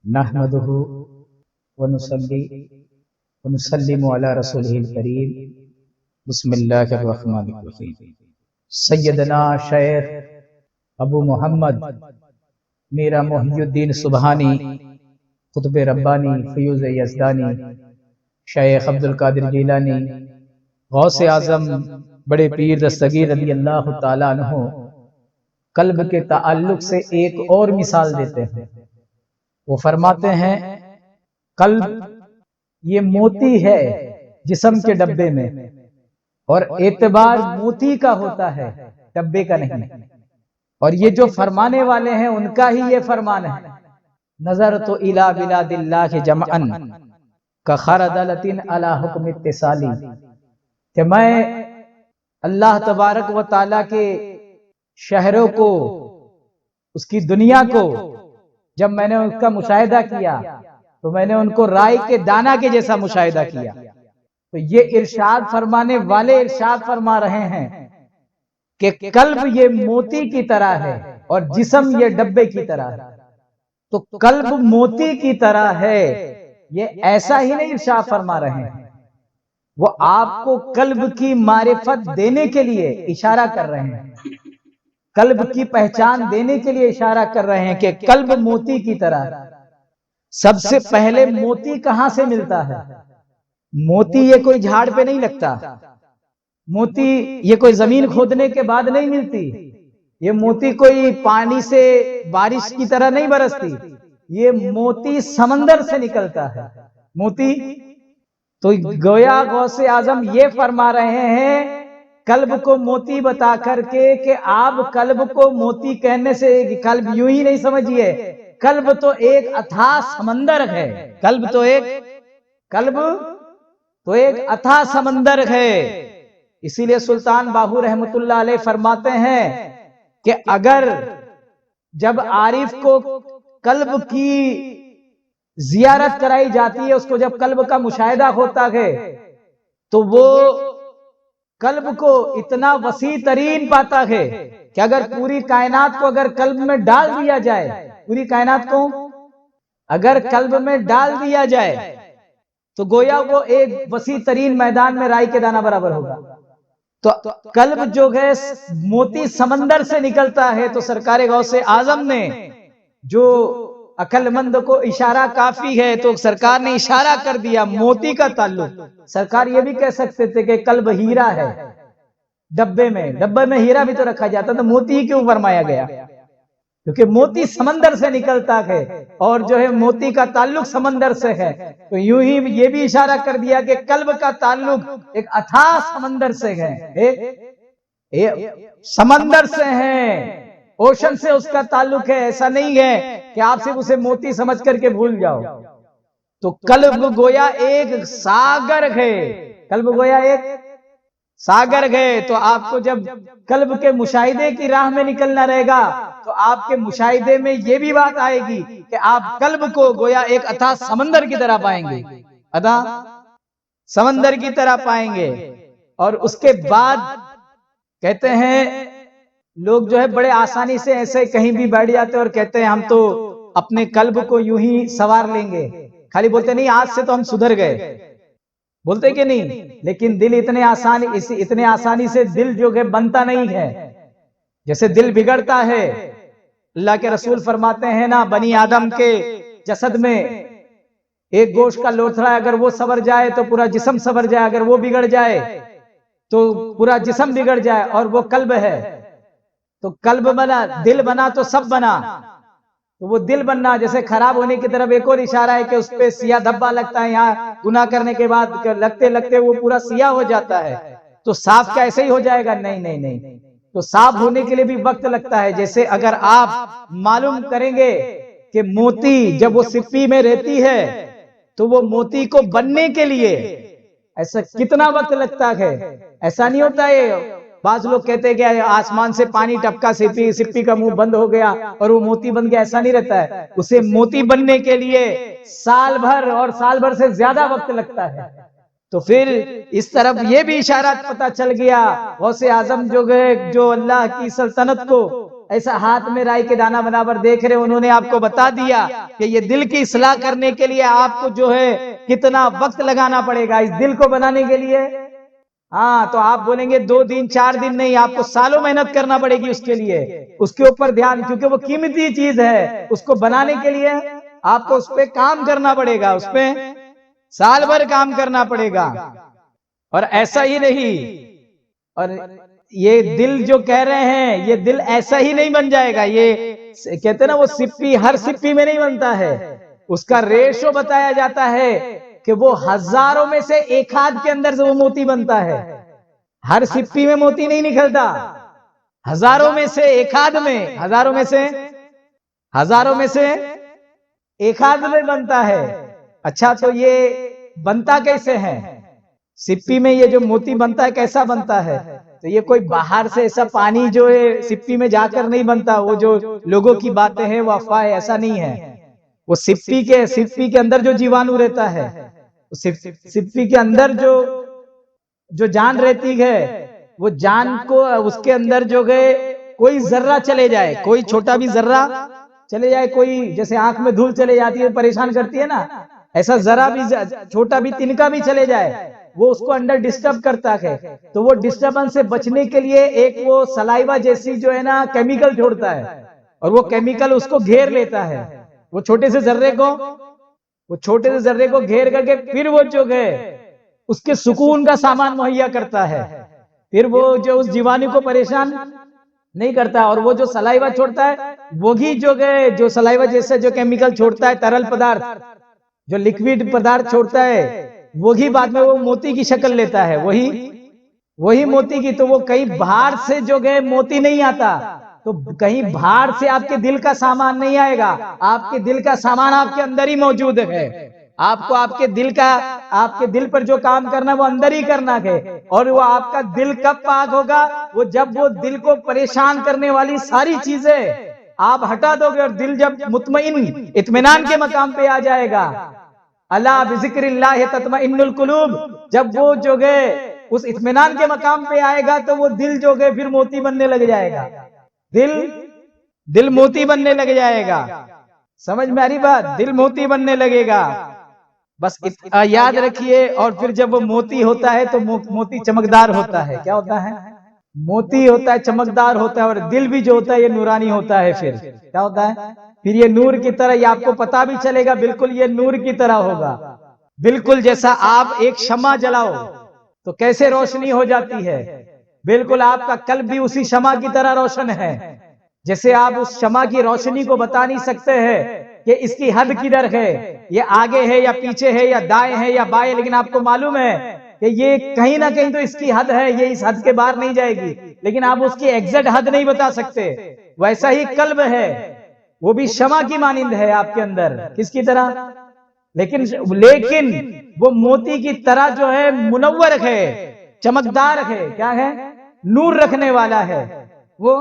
نحمده ونصلي ونسلم على رسوله الكريم بسم اللہ الرحمن الرحیم۔ سیدنا شیخ ابو محمد میرا محی الدین سبحانی قطب ربانی فیوز یزدانی شیخ عبدالقادر جیلانی غوث اعظم بڑے پیر دستگیر رضی اللہ تعالیٰ عنہ قلب کے تعلق سے ایک اور مثال دیتے ہیں۔ وہ فرماتے ہیں قلب یہ موتی ہے جسم کے ڈبے میں، اور اعتبار موتی کا ہوتا ہے ڈبے کا نہیں، اور یہ جو فرمانے والے ہیں ان کا ہی یہ فرمان ہے۔ نظرت الی بلاد اللہ جمعا کخردلۃ علی حکم اتصالی، کہ میں اللہ تبارک و تعالی کے شہروں کو، اس کی دنیا کو جب میں نے اس کا مشاہدہ کیا تو میں نے ان کو رائی کے دانہ کے جیسا مشاہدہ کیا۔ تو یہ ارشاد فرمانے والے ارشاد فرما رہے ہیں کہ قلب یہ موتی کی طرح ہے اور جسم یہ ڈبے کی طرح ہے۔ تو قلب موتی کی طرح ہے، یہ ایسا ہی نہیں ارشاد فرما رہے ہیں، وہ آپ کو قلب کی معرفت دینے کے لیے اشارہ کر رہے ہیں، قلب کی پہچان دینے کے لیے اشارہ کر رہے ہیں کہ قلب موتی کی طرح ہے۔ سب سے پہلے موتی کہاں سے ملتا ہے؟ موتی یہ کوئی جھاڑ پہ نہیں لگتا، موتی یہ کوئی زمین کھودنے کے بعد نہیں ملتی، یہ موتی کوئی پانی سے بارش کی طرح نہیں برستی، یہ موتی سمندر سے نکلتا ہے۔ موتی تو گویا غوث اعظم یہ فرما رہے ہیں قلب کو موتی بتا کر کے کہ آپ قلب کو موتی کہنے سے قلب یوں ہی نہیں سمجھیے، قلب تو ایک اتھاہ سمندر ہے، قلب تو ایک اتھاہ سمندر ہے۔ اسی لیے سلطان باہو رحمت اللہ علیہ فرماتے ہیں کہ اگر جب عارف کو قلب کی زیارت کرائی جاتی ہے، اس کو جب قلب کا مشاہدہ ہوتا ہے تو وہ قلب کو اتنا وسیع ترین پاتا ہے کہ اگر پوری کائنات کو اگر قلب میں ڈال دیا جائے، پوری کائنات کو اگر قلب میں ڈال دیا جائے تو گویا وہ ایک وسیع ترین میدان میں رائی کے دانہ برابر ہوگا۔ تو قلب جو ہے موتی سمندر سے نکلتا ہے، تو سرکار غوث اعظم نے جو عقل مند کو اشارہ کافی ہے تو سرکار نے اشارہ کر دیا موتی کا تعلق۔ سرکار یہ بھی کہہ سکتے تھے کہ قلب ہیرا ہے، ڈبے میں ہیرا بھی تو رکھا جاتا، تو موتی ہی کیوں فرمایا گیا؟ کیونکہ موتی سمندر سے نکلتا ہے اور جو ہے موتی کا تعلق سمندر سے ہے، تو یوں ہی یہ بھی اشارہ کر دیا کہ قلب کا تعلق ایک اتھاہ سمندر سے ہے، سمندر سے ہے، اوشن سے اس کا تعلق ہے۔ ایسا نہیں ہے کہ آپ صرف اسے موتی سمجھ کر کے بھول جاؤ۔ تو قلب گویا ایک ساگر ہے، قلب گویا ایک ساگر ہے۔ تو آپ کو جب قلب کے مشاہدے کی راہ میں نکلنا رہے گا تو آپ کے مشاہدے میں یہ بھی بات آئے گی کہ آپ قلب کو گویا ایک اتھاہ سمندر کی طرح پائیں گے، اتھاہ سمندر کی طرح پائیں گے۔ اور اس کے بعد کہتے ہیں لوگ جو ہے بڑے آسانی سے ایسے کہیں بھی بیٹھ جاتے اور کہتے ہیں ہم تو اپنے قلب کو یوں ہی سوار لیں گے، خالی بولتے نہیں آج سے تو ہم سدھر گئے، بولتے کہ نہیں؟ لیکن دل اتنے آسانی سے دل جو ہے بنتا نہیں ہے، جیسے دل بگڑتا ہے۔ اللہ کے رسول فرماتے ہیں نا، بنی آدم کے جسد میں ایک گوشت کا لوتھڑا اگر وہ سور جائے تو پورا جسم سور جائے، اگر وہ بگڑ جائے تو پورا جسم بگڑ جائے، اور وہ قلب ہے۔ تو قلب بنا، دل بنا تو سب بنا، تو وہ دل بننا جیسے خراب ہونے کی طرف ایک اور اشارہ ہے کہ اس پہ سیاہ دھبا لگتا ہے، یہاں گناہ کرنے کے بعد لگتے لگتے وہ پورا سیاہ ہو جاتا ہے۔ تو صاف کیا ایسے ہی ہو جائے گا؟ نہیں، تو صاف ہونے کے لیے بھی وقت لگتا ہے۔ جیسے اگر آپ معلوم کریں گے کہ موتی جب وہ سپی میں رہتی ہے تو وہ موتی کو بننے کے لیے ایسا کتنا وقت لگتا ہے، ایسا نہیں ہوتا ہے۔ بعض لوگ کہتے ہیں کہ آسمان سے پانی ٹپکا، سپی کا منہ بند ہو گیا اور وہ موتی بن گیا، ایسا نہیں رہتا ہے۔ اسے موتی بننے کے لیے سال بھر اور سال بھر سے زیادہ وقت لگتا ہے۔ تو پھر اس طرف یہ بھی اشارہ پتہ چل گیا غوث اعظم جو اللہ کی سلطنت کو ایسا ہاتھ میں رائی کے دانہ برابر دیکھ رہے، انہوں نے آپ کو بتا دیا کہ یہ دل کی اصلاح کرنے کے لیے آپ کو جو ہے کتنا وقت لگانا پڑے گا اس دل کو بنانے کے لیے. ہاں تو آپ بولیں گے 2 دن 4 دن نہیں، آپ کو سالوں محنت کرنا پڑے گی اس کے لیے، اس کے اوپر دھیان، کیونکہ وہ قیمتی چیز ہے. اس کو بنانے کے لیے آپ کو اس پہ کام کرنا پڑے گا، اس پہ سال بھر کام کرنا پڑے گا. اور ایسا ہی نہیں، اور یہ دل جو کہہ رہے ہیں یہ دل ایسا ہی نہیں بن جائے گا. یہ کہتے ہیں نا وہ سپی ہر سپی میں نہیں بنتا ہے، اس کا ریشو بتایا جاتا ہے کہ وہ ہزاروں میں سے ایک ہاتھ کے اندر سے وہ موتی بنتا ہے. ہر سپی میں موتی نہیں نکلتا، ہزاروں میں سے ایک ہاتھ میں، ہزاروں میں سے ایک ہاتھ میں بنتا ہے. اچھا تو یہ بنتا کیسے ہے؟ سپی میں یہ جو موتی بنتا ہے کیسا بنتا ہے؟ تو یہ کوئی باہر سے ایسا پانی جو ہے سپی میں جا کر نہیں بنتا، وہ جو لوگوں کی باتیں ہیں وہ افواہ ہے، ایسا نہیں ہے. وہ سپی کے اندر جو جیوانو رہتا ہے، سپی کے اندر جو جان رہتی ہے، وہ جان کو اس کے اندر جو گئے کوئی ذرہ چلے جائے، کوئی چھوٹا بھی ذرہ چلے جائے، کوئی جیسے آنکھ میں دھول چلے جاتی ہے پریشان کرتی ہے نا، ایسا ذرا بھی چھوٹا بھی تنکا بھی چلے جائے وہ اس کو انڈر ڈسٹرب کرتا ہے. تو وہ ڈسٹربنس سے بچنے کے لیے ایک وہ سلائیوا جیسی جو ہے نا کیمیکل چھوڑتا ہے، اور وہ کیمیکل اس کو گھیر لیتا ہے، وہ چھوٹے سے ذرے کو گھیر کر کے پھر وہ جو گئے اس کے سکون کا سامان مہیا کرتا ہے. پھر وہ جو اس جیوانی کو پریشان نہیں کرتا، اور وہ جو سلائیوا چھوڑتا ہے وہی جو گئے جو سلائیوا جیسے جو کیمیکل چھوڑتا ہے، ترل پدارتھ جو لیکویڈ پدارتھ چھوڑتا ہے، وہی بعد میں وہ موتی کی شکل لیتا ہے، وہی موتی کی. تو وہ کہیں باہر سے جو گئے موتی نہیں آتا، تو کہیں باہر سے آپ کے دل کا سامان نہیں آئے گا، آپ کے دل کا سامان آپ کے اندر ہی موجود ہے. آپ کو آپ کے دل پر جو کام کرنا وہ اندر ہی کرنا ہے. اور وہ آپ کا دل کب پاک ہوگا؟ وہ جب وہ دل کو پریشان کرنے والی ساری چیزیں آپ ہٹا دو گے، اور دل جب مطمئن اطمینان کے مقام پہ آ جائے گا. الا بذکر اللہ تطمئن القلوب، جب وہ جو گئے اس اطمینان کے مقام پہ آئے گا تو وہ دل جو گئے پھر موتی بننے لگ جائے گا. دل موتی بننے لگ جائے گا. سمجھ میں آ رہی بات؟ دل موتی بننے لگے گا. بس یاد رکھیے. اور پھر جب وہ موتی ہوتا ہے تو موتی چمکدار ہوتا ہے. کیا ہوتا ہے؟ موتی ہوتا ہے، چمکدار ہوتا ہے. اور دل بھی جو ہوتا ہے یہ نورانی ہوتا ہے. پھر کیا ہوتا ہے؟ پھر یہ نور کی طرح، یہ آپ کو پتا بھی چلے گا بالکل یہ نور کی طرح ہوگا. بالکل جیسا آپ ایک شمع جلاؤ تو کیسے روشنی ہو جاتی ہے، بالکل آپ کا قلب بھی اسی شمع کی طرح روشن ہے. جیسے آپ اس شمع کی روشنی کو بتا نہیں سکتے ہیں کہ اس کی حد کدھر ہے، یہ آگے ہے یا پیچھے ہے یا دائیں ہے یا بائیں، لیکن آپ کو معلوم ہے کہ یہ کہیں نہ کہیں تو اس کی حد ہے، یہ اس حد کے باہر نہیں جائے گی، لیکن آپ اس کی ایگزیکٹ حد نہیں بتا سکتے. ویسا ہی قلب ہے، وہ بھی شمع کی مانند ہے آپ کے اندر. کس کی طرح؟ لیکن وہ موتی کی طرح جو ہے منور ہے، چمکدار ہے. کیا ہے؟ نور رکھنے والا ہے وہ.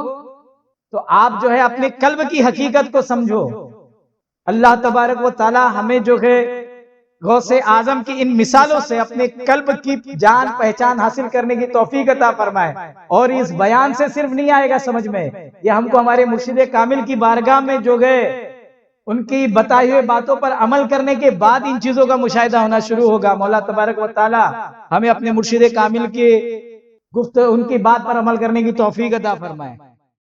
تو آپ جو ہے اپنے قلب کی حقیقت کو سمجھو. اللہ تبارک و تعالی ہمیں جو ہے غوث اعظم کی ان مثالوں سے اپنے قلب کی جان پہچان حاصل کرنے کی توفیق عطا فرمائے. اور اس بیان سے صرف نہیں آئے گا سمجھ میں، یہ ہم کو ہمارے مرشد کامل کی بارگاہ میں جو گئے ان کی بتائی ہوئے باتوں پر عمل کرنے کے بعد ان چیزوں کا مشاہدہ ہونا شروع ہوگا. مولا تبارک و تعالی ہمیں اپنے مرشد کامل کے ان کی بات پر عمل کرنے کی توفیق عطا فرمائے.